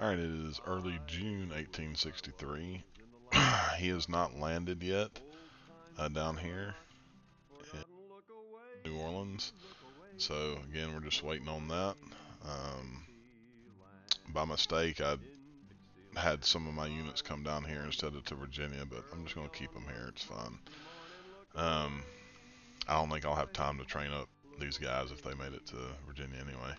Alright, it is early June 1863. He has not landed yet down here in New Orleans. So, again, we're just waiting on that. Um, by mistake, I had some of my units come down here instead of to Virginia, but I'm just going to keep them here. It's fine. Um, I don't think I'll have time to train up these guys if they made it to Virginia anyway.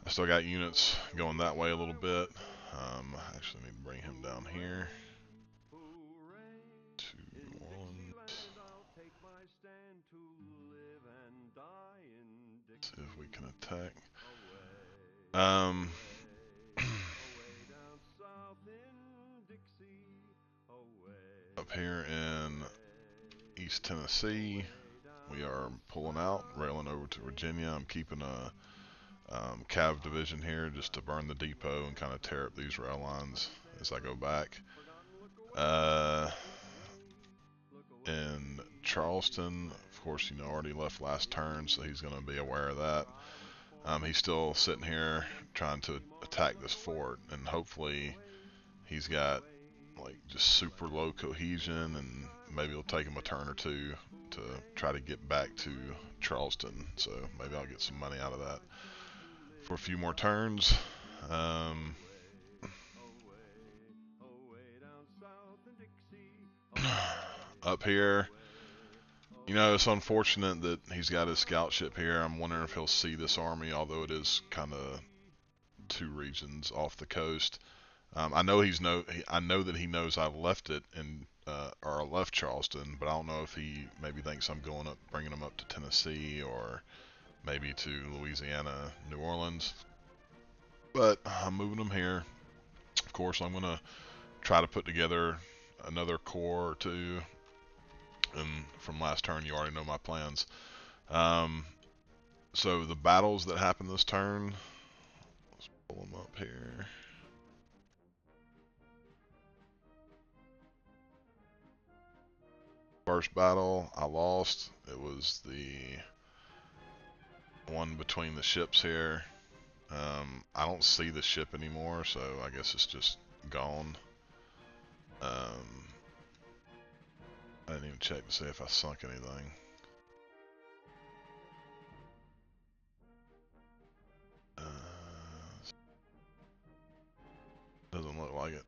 I still got units going that way a little bit. I actually need to bring him down here to New Orleans. See if we can attack. Um, up here in East Tennessee, we are pulling out, railing over to Virginia. I'm keeping a Cav division here just to burn the depot and kind of tear up these rail lines as I go back. In Charleston, of course, already left last turn, so he's going to be aware of that. He's still sitting here trying to attack this fort, and hopefully he's got like just super low cohesion, and maybe it'll take him a turn or two to try to get back to Charleston. So maybe I'll get some money out of that for a few more turns. Up here, it's unfortunate that he's got his scout ship here. I'm wondering if he'll see this army, although it is kind of two regions off the coast. I know I know that he knows I left it or I left Charleston, but I don't know if he maybe thinks I'm going up, bringing him up to Tennessee or maybe to Louisiana, New Orleans. But I'm moving him here. Of course, I'm gonna try to put together another corps or two. And from last turn, you already know my plans. So the battles that happened this turn, let's pull them up here. First battle, I lost. It was the one between the ships here. I don't see the ship anymore, so I guess it's just gone. I didn't even check to see if I sunk anything. Doesn't look like it.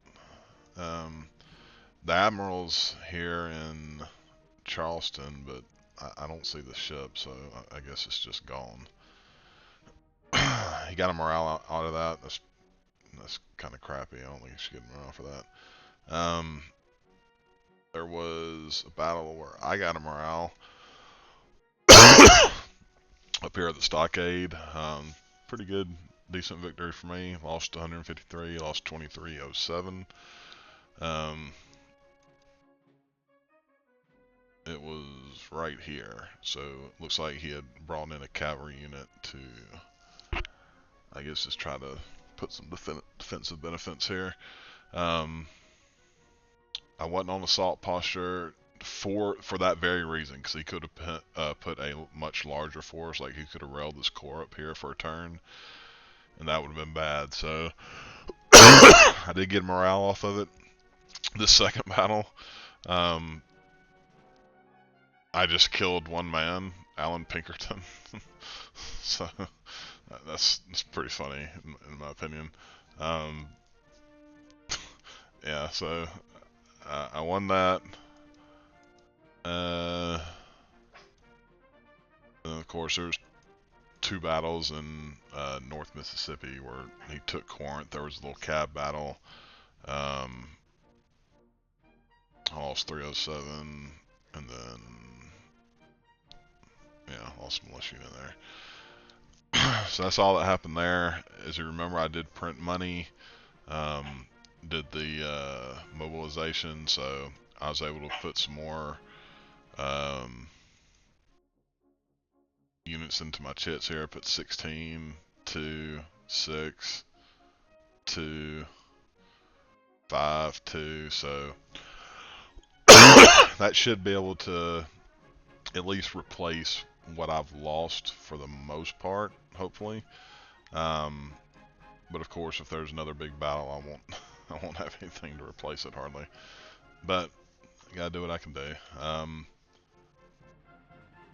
The Admiral's here in Charleston, but I don't see the ship, so I guess it's just gone. He got a morale out of that. That's kind of crappy. I don't think he should get morale for that. There was a battle where I got a morale up here at the stockade. Pretty good, decent victory for me. Lost 153, lost 2307. It was right here, so it looks like he had brought in a cavalry unit to, I guess, just try to put some defensive benefits here. I wasn't on assault posture for that very reason, because he could have put a much larger force. Like, he could have railed this corps up here for a turn, and that would have been bad. So I did get morale off of it. This second battle, I just killed one man, Alan Pinkerton. So that's pretty funny in my opinion. Yeah, so I won that. And of course, there's two battles in North Mississippi where he took Corinth. There was a little cab battle. I lost 307, and then yeah, lost militia in there. So that's all that happened there. As you remember, I did print money, did the mobilization, so I was able to put some more units into my chits here. I put 16, 2, 6, 2, 5, 2, so that should be able to at least replace what I've lost for the most part, hopefully. But of course, if there's another big battle, I won't have anything to replace it hardly. But I gotta do what I can do.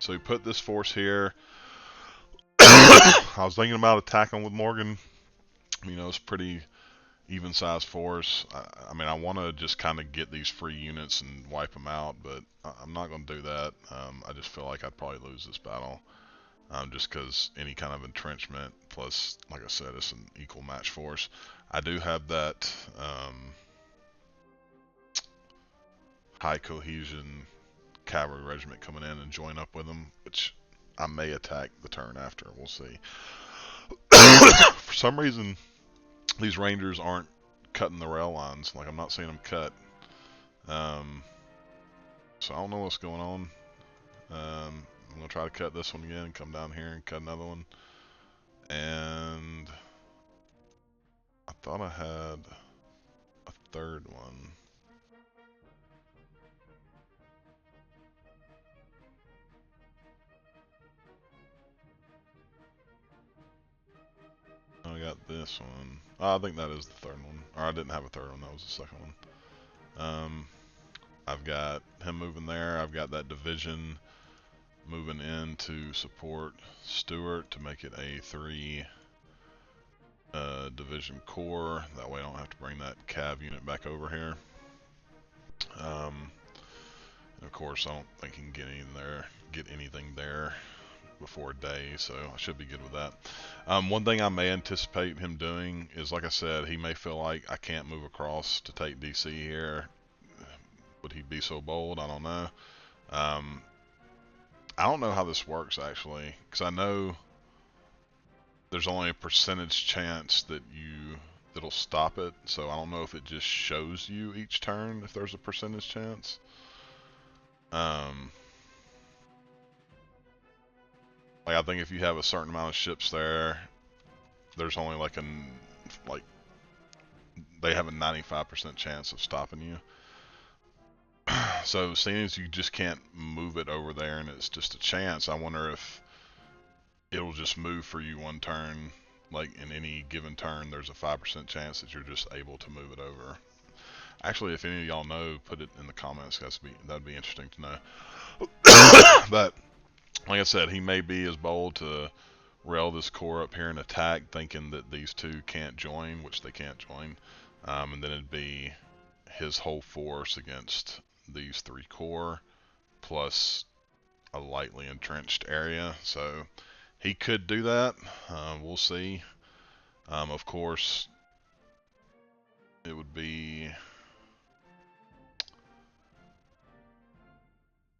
So we put this force here. I was thinking about attacking with Morgan. You know, it's pretty even-sized force. I mean, I want to just kind of get these free units and wipe them out, but I'm not going to do that. I just feel like I'd probably lose this battle. Just because any kind of entrenchment, plus, like I said, it's an equal match force. I do have that high cohesion cavalry regiment coming in and join up with them, which I may attack the turn after. We'll see. For some reason, these rangers aren't cutting the rail lines. Like, I'm not seeing them cut. So I don't know what's going on. I'm going to try to cut this one again, come down here and cut another one. And I thought I had a third one. I got this one. Oh, I think that is the third one. Or I didn't have a third one, that was the second one. I've got him moving there. I've got that division moving in to support Stewart to make it a 3 division core. That way I don't have to bring that cav unit back over here. And of course, I don't think he can get anything there before day, so I should be good with that. One thing I may anticipate him doing is, like I said, he may feel like I can't move across to take DC here. Would he be so bold? I don't know. I don't know how this works actually, because I know there's only a percentage chance that it'll stop it. So I don't know if it just shows you each turn if there's a percentage chance. Like I think if you have a certain amount of ships there, there's only like they have a 95% chance of stopping you. So seeing as you just can't move it over there and it's just a chance, I wonder if it'll just move for you one turn. Like in any given turn, there's a 5% chance that you're just able to move it over. Actually, if any of y'all know, put it in the comments. That'd be interesting to know. But like I said, he may be as bold to rail this core up here and attack, thinking that these two can't join, which they can't join. And then it'd be his whole force against these 3 core, plus a lightly entrenched area. So he could do that. We'll see. Of course, it would be...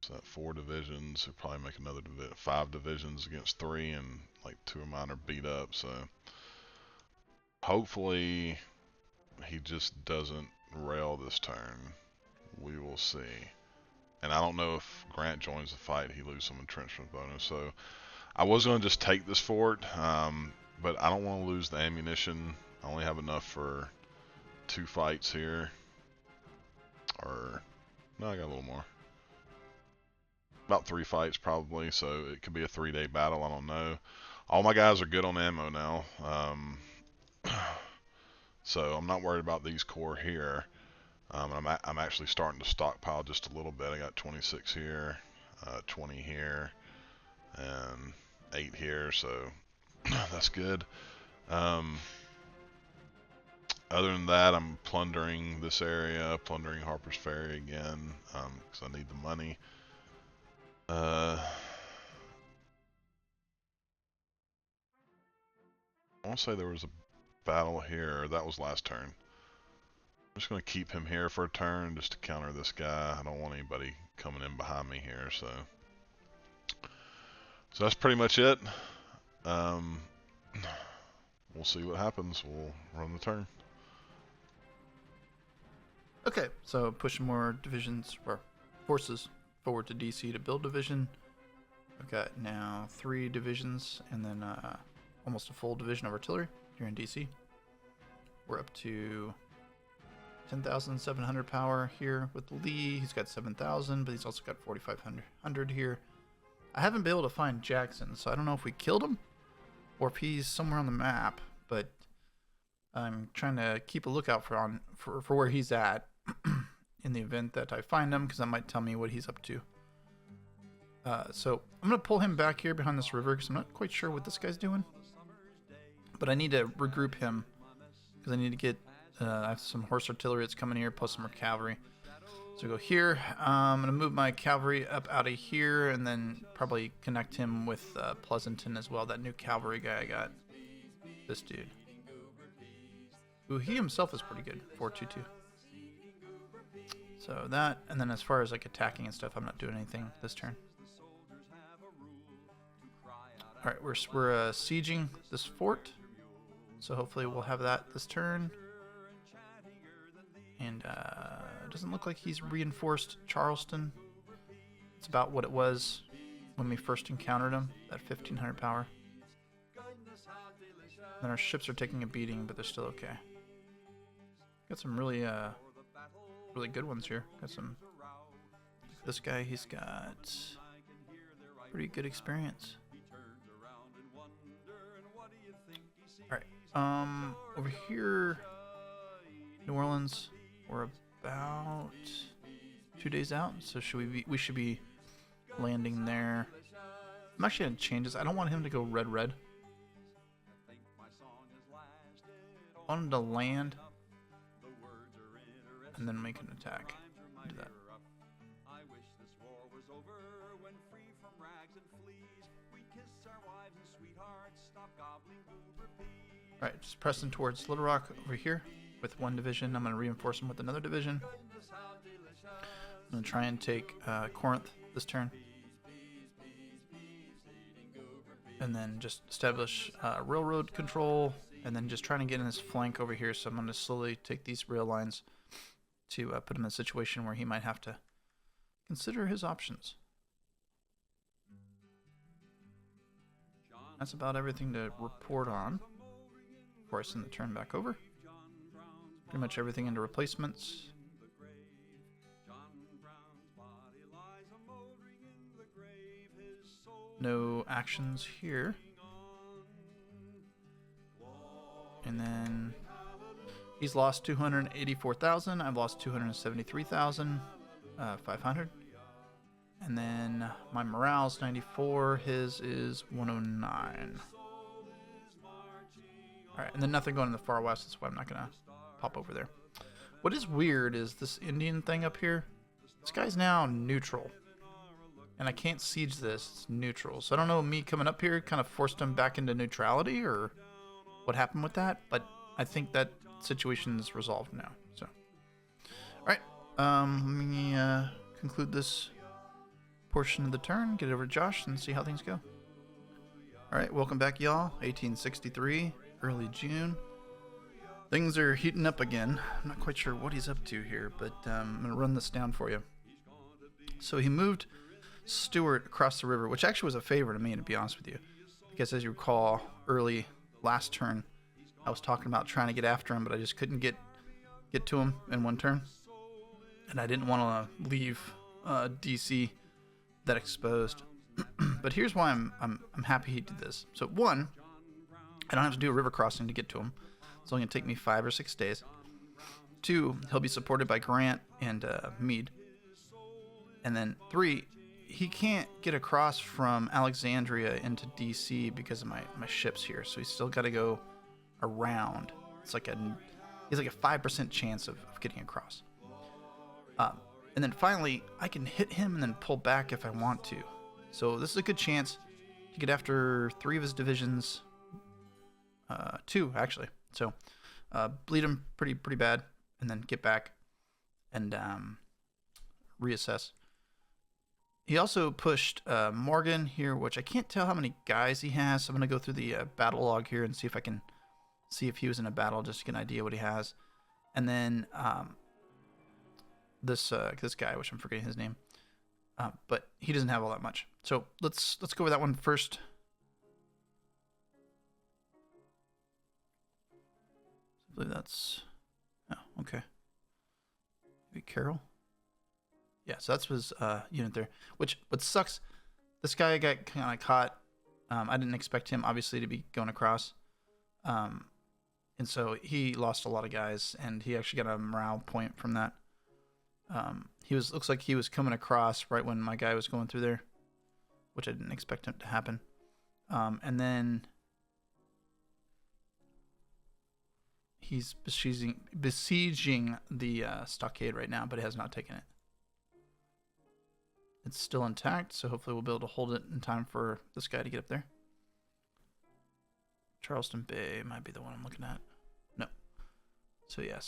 So that 4 divisions, he'll probably make another 5 divisions against 3, and like 2 of mine are beat up, so hopefully he just doesn't rail this turn. We will see. And I don't know if Grant joins the fight, he loses some entrenchment bonus, so I was going to just take this fort, but I don't want to lose the ammunition. I only have enough for 2 fights here. Or, no, I got a little more. About 3 fights probably, so it could be a 3-day battle, I don't know. All my guys are good on ammo now, so I'm not worried about these core here. I'm actually starting to stockpile just a little bit. I got 26 here, 20 here, and 8 here, so that's good. Other than that, I'm plundering this area, plundering Harper's Ferry again, because I need the money. I want to say there was a battle here. That was last turn. I'm just going to keep him here for a turn just to counter this guy. I don't want anybody coming in behind me here, so that's pretty much it. We'll see what happens. We'll run the turn. Okay, so pushing more divisions or forces forward to DC to build division. I've got now 3 divisions and then almost a full division of artillery here in DC. We're up to 10,700 power here with Lee. He's got 7,000, but he's also got 4,500 here. I haven't been able to find Jackson, so I don't know if we killed him or if he's somewhere on the map, but I'm trying to keep a lookout for where he's at in the event that I find him, because that might tell me what he's up to. So I'm going to pull him back here behind this river, because I'm not quite sure what this guy's doing. But I need to regroup him, because I need to get... I have some horse artillery that's coming here, plus some more cavalry. So go here. I'm going to move my cavalry up out of here, and then probably connect him with Pleasanton as well, that new cavalry guy I got. This dude. Ooh, he himself is pretty good. 422. So that, and then as far as like attacking and stuff, I'm not doing anything this turn. All right, we're sieging this fort, so hopefully we'll have that this turn. And it doesn't look like he's reinforced Charleston. It's about what it was when we first encountered him, that 1500 power. Then our ships are taking a beating, but they're still okay. Got some really good ones here. Got some. This guy, he's got pretty good experience. All right. Over here, New Orleans, we're about 2 days out, so we should be landing there. I'm actually gonna change this. I don't want him to go red. I want him to land and then make an attack. Do that. Alright, just pressing towards Little Rock over here with one division. I'm going to reinforce him with another division. I'm going to try and take Corinth this turn. And then just establish railroad control, and then just trying to get in his flank over here. So I'm going to slowly take these rail lines to put him in a situation where he might have to consider his options. That's about everything to report on before I send the turn back over. Pretty much everything into replacements. No actions here. And then he's lost 284,000. I've lost 273,500. And then my morale's 94. His is 109. Alright, and then nothing going in the far west. That's why I'm not going to pop over there. What is weird is this Indian thing up here. This guy's now neutral. And I can't siege this. It's neutral. So I don't know, me coming up here kind of forced him back into neutrality or what happened with that. But I think that situation is resolved now. So, alright. Let me conclude this portion of the turn. Get it over to Josh and see how things go. Alright, welcome back, y'all. 1863, early June. Things are heating up again. I'm not quite sure what he's up to here, but I'm going to run this down for you. So he moved Stewart across the river, which actually was a favor to me, to be honest with you. Because as you recall, early last turn, I was talking about trying to get after him, but I just couldn't get to him in one turn. And I didn't want to leave DC that exposed. But here's why I'm happy he did this. So one, I don't have to do a river crossing to get to him. It's only going to take me 5 or 6 days. Two, he'll be supported by Grant and Meade. And then 3, he can't get across from Alexandria into DC because of my ships here. So he's still got to go around. It's like he's like a 5% chance of getting across. And then finally, I can hit him and then pull back if I want to. So this is a good chance to get after 3 of his divisions. 2, actually. So bleed him pretty bad, and then get back and reassess. He also pushed Morgan here, which I can't tell how many guys he has. So I'm going to go through the battle log here and see if I can see if he was in a battle, just to get an idea what he has. And then this guy, which I'm forgetting his name, but he doesn't have all that much. So let's go over that one first. I believe that's... Oh, okay. Maybe Carroll? Yeah, so that's his unit there. What sucks, this guy got kind of caught. I didn't expect him, obviously, to be going across. And so he lost a lot of guys, and he actually got a morale point from that. Looks like he was coming across right when my guy was going through there, which I didn't expect it to happen. And then he's besieging the stockade right now, but he has not taken it. It's still intact, so hopefully we'll be able to hold it in time for this guy to get up there. Charleston Bay might be the one I'm looking at. No. So yeah,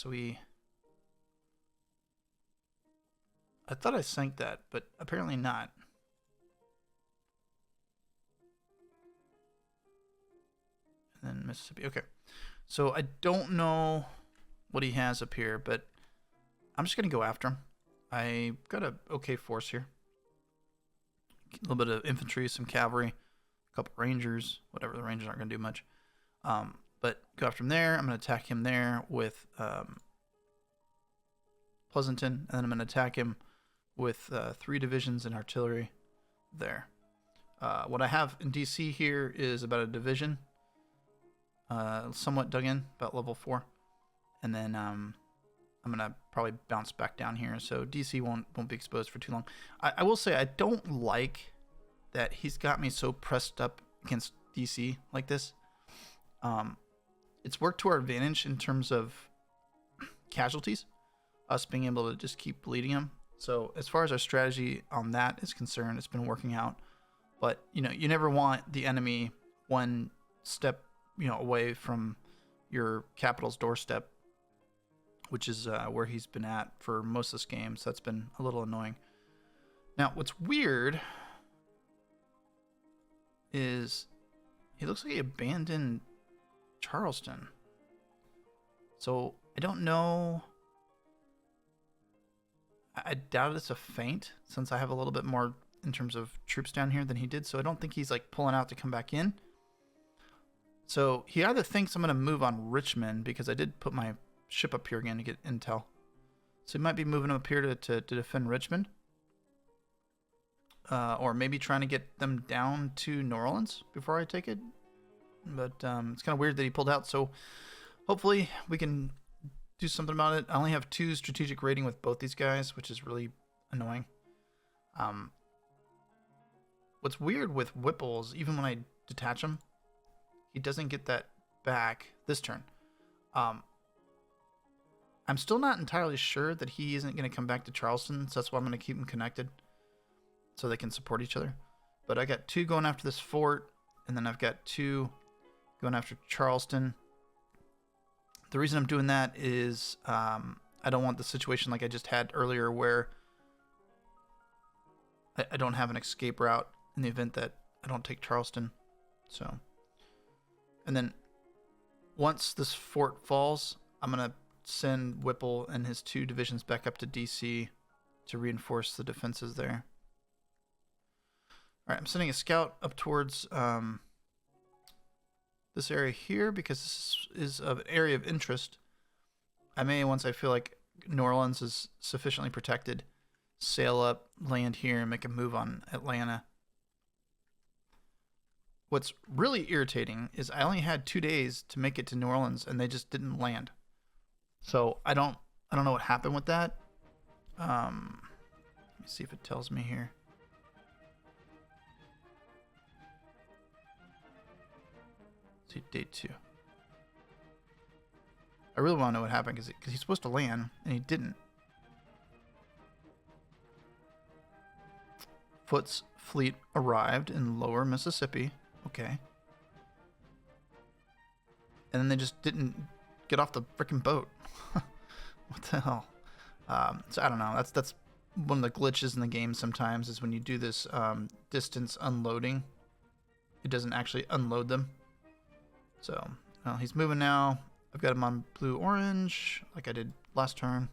I thought I sank that, but apparently not. And then Mississippi. Okay. So I don't know what he has up here, but I'm just going to go after him. I got a okay force here. A little bit of infantry, some cavalry, a couple rangers. Whatever, the rangers aren't going to do much. But go after him there. I'm going to attack him there with Pleasanton, and then I'm going to attack him with 3 divisions and artillery there. What I have in DC here is about a division, somewhat dug in, about level 4, and then I'm gonna probably bounce back down here, so DC won't be exposed for too long. I will say I don't like that he's got me so pressed up against DC like this. It's worked to our advantage in terms of casualties, us being able to just keep bleeding him. So as far as our strategy on that is concerned, it's been working out. But you never want the enemy one step away from your capital's doorstep, which is where he's been at for most of this game. So that's been a little annoying. Now, what's weird is he looks like he abandoned Charleston. So I don't know. I doubt it's a feint, since I have a little bit more in terms of troops down here than he did. So I don't think he's like pulling out to come back in. So he either thinks I'm going to move on Richmond, because I did put my ship up here again to get intel. So he might be moving up here to defend Richmond. Or maybe trying to get them down to New Orleans before I take it. But it's kind of weird that he pulled out. So hopefully we can do something about it. I only have 2 strategic rating with both these guys, which is really annoying. What's weird with Whipple is even when I detach him, he doesn't get that back this turn. I'm still not entirely sure that he isn't going to come back to Charleston, so that's why I'm going to keep them connected so they can support each other. But I got 2 going after this fort, and then I've got 2 going after Charleston. The reason I'm doing that is I don't want the situation like I just had earlier where I don't have an escape route in the event that I don't take Charleston. So, and then once this fort falls, I'm going to send Whipple and his 2 divisions back up to DC to reinforce the defenses there. All right, I'm sending a scout up towards this area here because this is an area of interest. I may, once I feel like New Orleans is sufficiently protected, sail up, land here, and make a move on Atlanta. What's really irritating is I only had 2 days to make it to New Orleans, and they just didn't land. So I don't know what happened with that. Let me see if it tells me here. See, day 2. I really want to know what happened because he's supposed to land and he didn't. Foot's fleet arrived in lower Mississippi. Okay. And then they just didn't get off the freaking boat. What the hell? So I don't know. That's one of the glitches in the game sometimes is when you do this distance unloading, it doesn't actually unload them. So he's moving now. I've got him on blue-orange like I did last turn.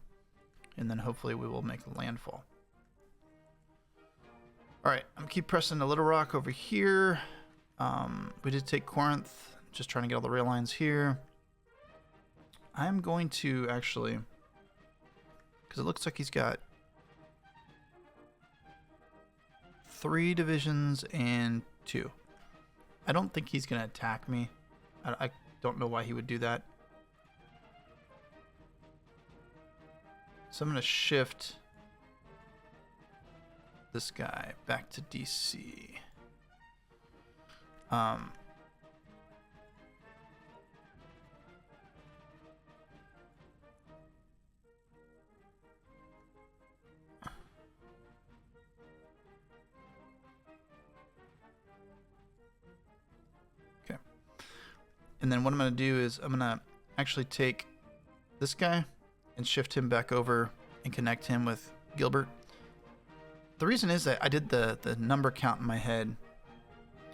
And then hopefully we will make a landfall. Alright, I'm keep pressing the Little Rock over here. We did take Corinth. Just trying to get all the rail lines here. I'm going to actually, because it looks like he's got 3 divisions and 2. I don't think he's going to attack me. I don't know why he would do that. So I'm going to shift this guy back to DC. Okay. And then what I'm going to do is I'm going to actually take this guy and shift him back over and connect him with Gilbert. The reason is that I did the number count in my head.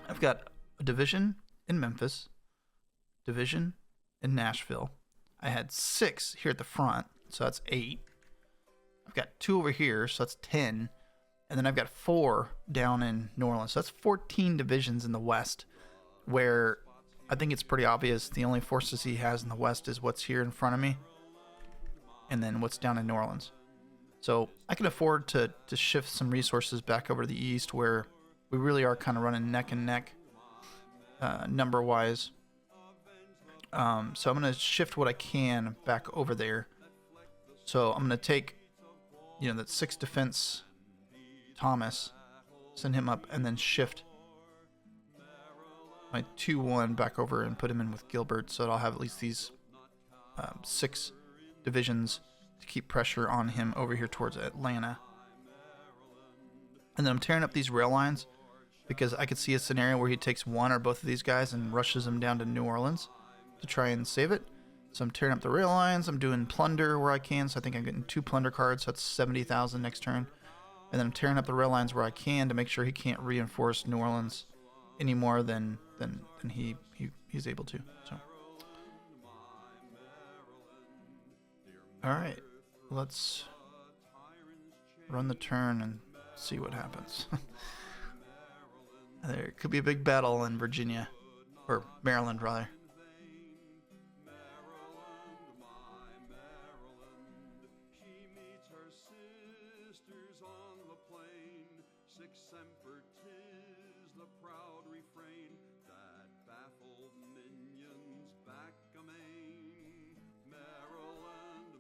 I've got a division in Memphis, division in Nashville. I had 6 here at the front, so that's 8. I've got 2 over here, so that's 10. And then I've got 4 down in New Orleans. So that's 14 divisions in the West, where I think it's pretty obvious the only forces he has in the West is what's here in front of me and then what's down in New Orleans. So I can afford to shift some resources back over to the East, where we really are kind of running neck and neck number-wise. So I'm going to shift what I can back over there. So I'm going to take, that 6 defense Thomas, send him up, and then shift my 2-1 back over and put him in with Gilbert, so that I'll have at least these 6 divisions to keep pressure on him over here towards Atlanta. And then I'm tearing up these rail lines because I could see a scenario where he takes one or both of these guys and rushes them down to New Orleans to try and save it. So I'm tearing up the rail lines. I'm doing plunder where I can, so I think I'm getting 2 plunder cards, so that's 70,000 next turn. And then I'm tearing up the rail lines where I can to make sure he can't reinforce New Orleans any more than he's able to. So, all right, let's run the turn and see what happens. There could be a big battle in Virginia, or Maryland rather.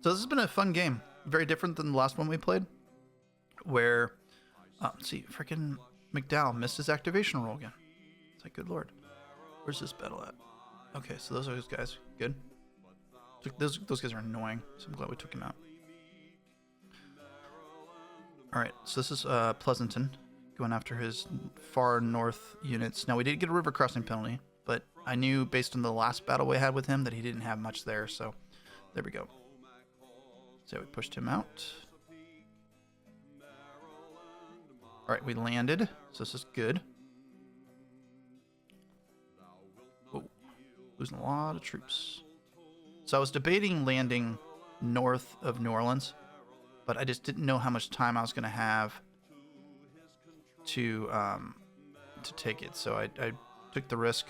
So this has been a fun game. Very different than the last one we played, where, let's see, freaking McDowell missed his activation roll again. It's like, good lord. Where's this battle at? Okay, so those are those guys. Good. Those guys are annoying, so I'm glad we took him out. Alright, so this is Pleasanton, going after his far north units. Now, we did get a river crossing penalty, but I knew based on the last battle we had with him that he didn't have much there, so there we go. So we pushed him out. Alright, we landed, so this is good. Oh, losing a lot of troops. So I was debating landing north of New Orleans, but I just didn't know how much time I was going to have to take it. So I took the risk,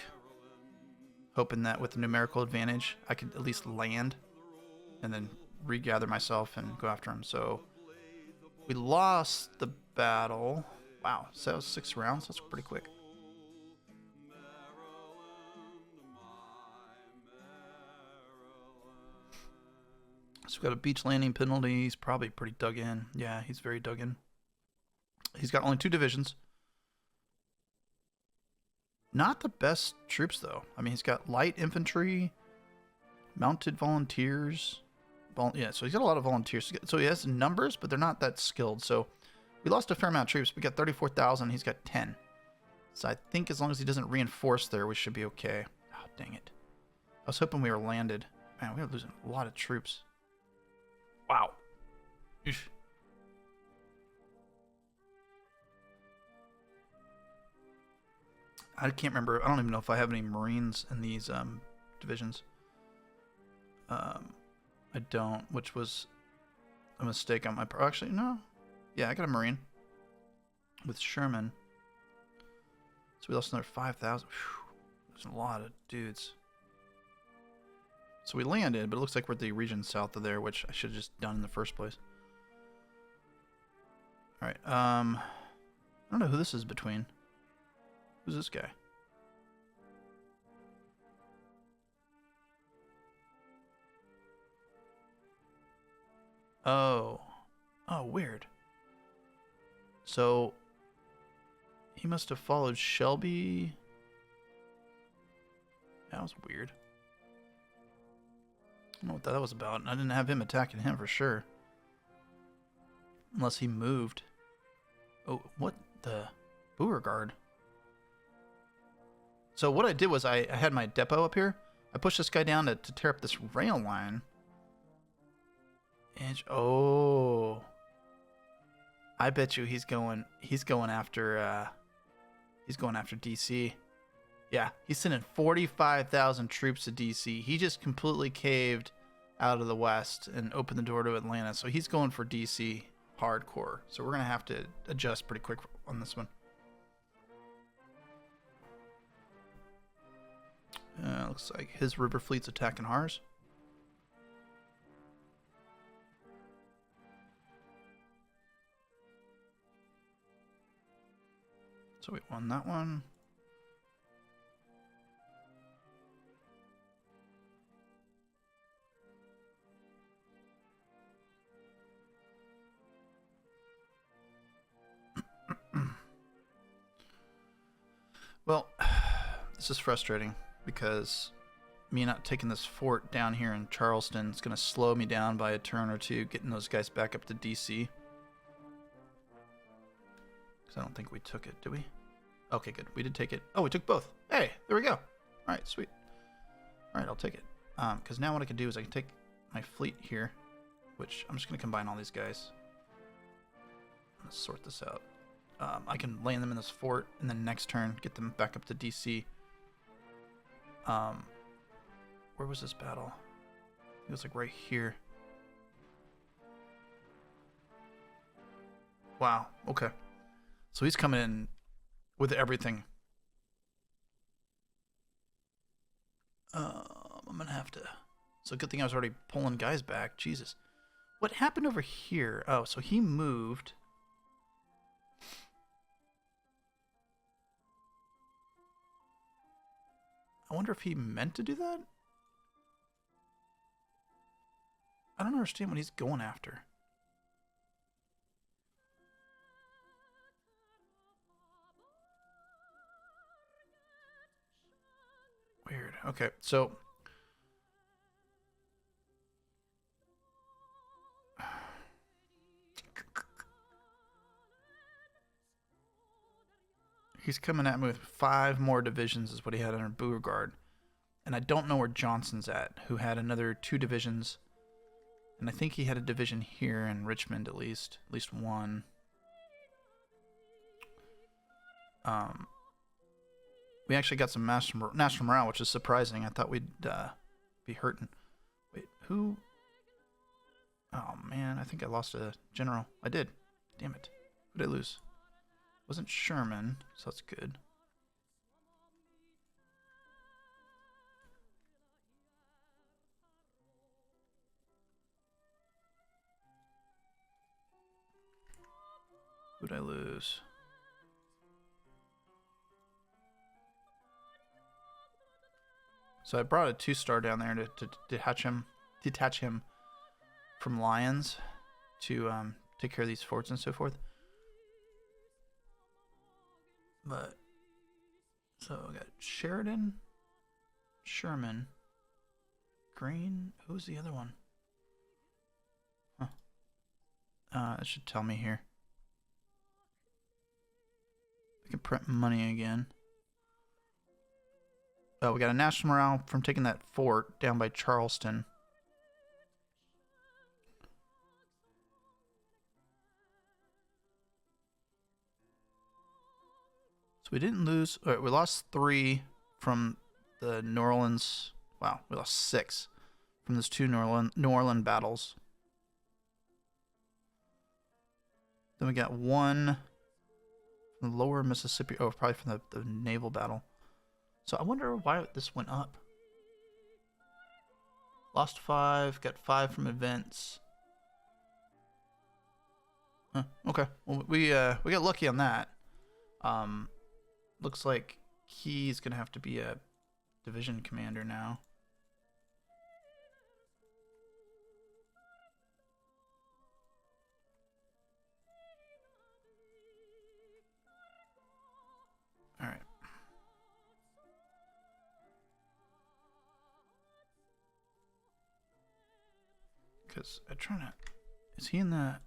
hoping that with the numerical advantage, I could at least land and then regather myself and go after him. So we lost the battle. Wow, so that was 6 rounds. That's pretty quick. So we've got a beach landing penalty. He's probably pretty dug in. Yeah, he's very dug in. He's got only 2 divisions. Not the best troops, though. I mean, he's got light infantry, mounted volunteers. Yeah, so he's got a lot of volunteers. So he has numbers, but they're not that skilled. So we lost a fair amount of troops. We got 34,000. He's got 10. So I think as long as he doesn't reinforce there, we should be okay. Oh, dang it. I was hoping we were landed. Man, we were losing a lot of troops. Wow. Eesh. I can't remember. I don't even know if I have any Marines in these divisions. I don't, which was a mistake on my part. Actually, no. Yeah, I got a Marine with Sherman. So we lost another 5,000. There's a lot of dudes. So we landed, but it looks like we're at the region south of there, which I should have just done in the first place. Alright, I don't know who this is between. Who's this guy? Oh. Oh, weird. So he must have followed Shelby. That was weird. I don't know what that was about. I didn't have him attacking him for sure. Unless he moved. Oh, what the? Beauregard. So what I did was I had my depot up here. I pushed this guy down to tear up this rail line. And oh, I bet you he's going after DC. Yeah, he's sending 45,000 troops to DC. He just completely caved out of the west and opened the door to Atlanta. So he's going for DC hardcore. So we're gonna have to adjust pretty quick on this one. Looks like his river fleet's attacking ours. So we won that one. Well, this is frustrating because me not taking this fort down here in Charleston is going to slow me down by a turn or two getting those guys back up to DC. Because I don't think we took it, did we? Okay, good. We did take it. Oh, we took both. Hey, there we go. All right, sweet. All right, I'll take it. Because now what I can do is I can take my fleet here, which I'm just going to combine all these guys. Let's sort this out. I can land them in this fort, and then next turn get them back up to DC. Where was this battle? It was like right here. Wow. Okay. So he's coming in with everything. I'm gonna have to. So good thing I was already pulling guys back. Jesus. What happened over here? Oh, so he moved. I wonder if he meant to do that? I don't understand what he's going after. Weird. Okay, so he's coming at me with 5 more divisions is what he had under Beauregard. And I don't know where Johnson's at, who had another 2 divisions. And I think he had a division here in Richmond at least one. We actually got some national morale, which is surprising. I thought we'd be hurting. Wait, who? Oh man, I think I lost a general. I did. Damn it. Who did I lose? It wasn't Sherman, so that's good. Who'd I lose? So I brought a 2-star down there to detach him from Lions to take care of these forts and so forth. But so I got Sheridan, Sherman, Green. Who's the other one? Huh. It should tell me here. I can print money again. Oh, we got a national morale from taking that fort down by Charleston. So we didn't lose. All right, we lost 3 from the New Orleans. Wow, we lost 6 from those 2 New Orleans battles. Then we got 1 from the lower Mississippi. Oh, probably from the naval battle. So I wonder why this went up. Lost 5, got 5 from events. Huh, okay, well we got lucky on that. Looks like he's gonna have to be a division commander now. Because I'm trying to... Is he in the...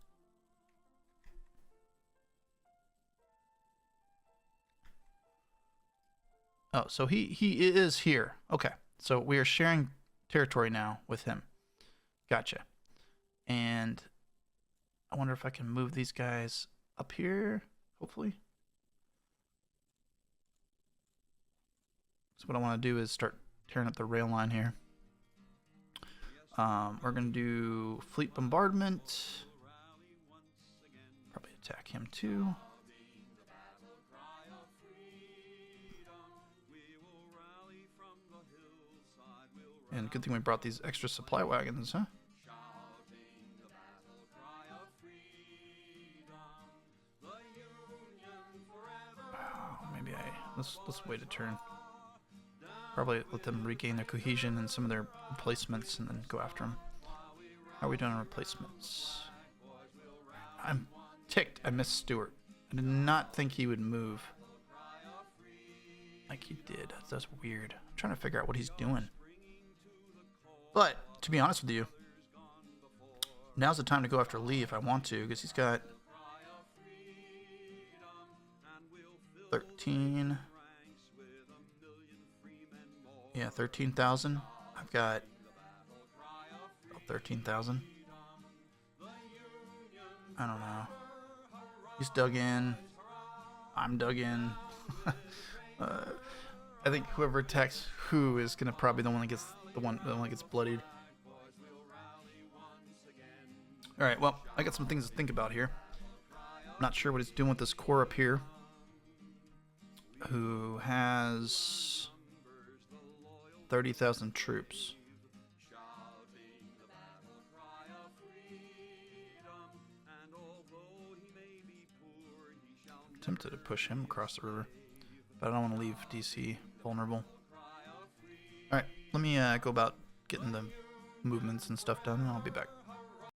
Oh, so he is here. Okay. So we are sharing territory now with him. Gotcha. And I wonder if I can move these guys up here, hopefully. So what I want to do is start tearing up the rail line here. We're going to do fleet bombardment. Probably attack him too. And good thing we brought these extra supply wagons, huh? Oh, maybe let's wait a turn. Probably let them regain their cohesion and some of their replacements and then go after them. How are we doing on replacements? I'm ticked. I missed Stewart. I did not think he would move like he did. That's weird. I'm trying to figure out what he's doing. But, to be honest with you, now's the time to go after Lee if I want to, because he's got 13... Yeah, 13,000. I've got 13,000. I don't know. He's dug in. I'm dug in. I think whoever attacks who is gonna probably the one that gets the one that gets bloodied. All right. Well, I got some things to think about here. I'm not sure what he's doing with this core up here. Who has 30,000 troops. I'm tempted to push him across the river, but I don't want to leave DC vulnerable. Alright, let me go about getting the movements and stuff done, and I'll be back.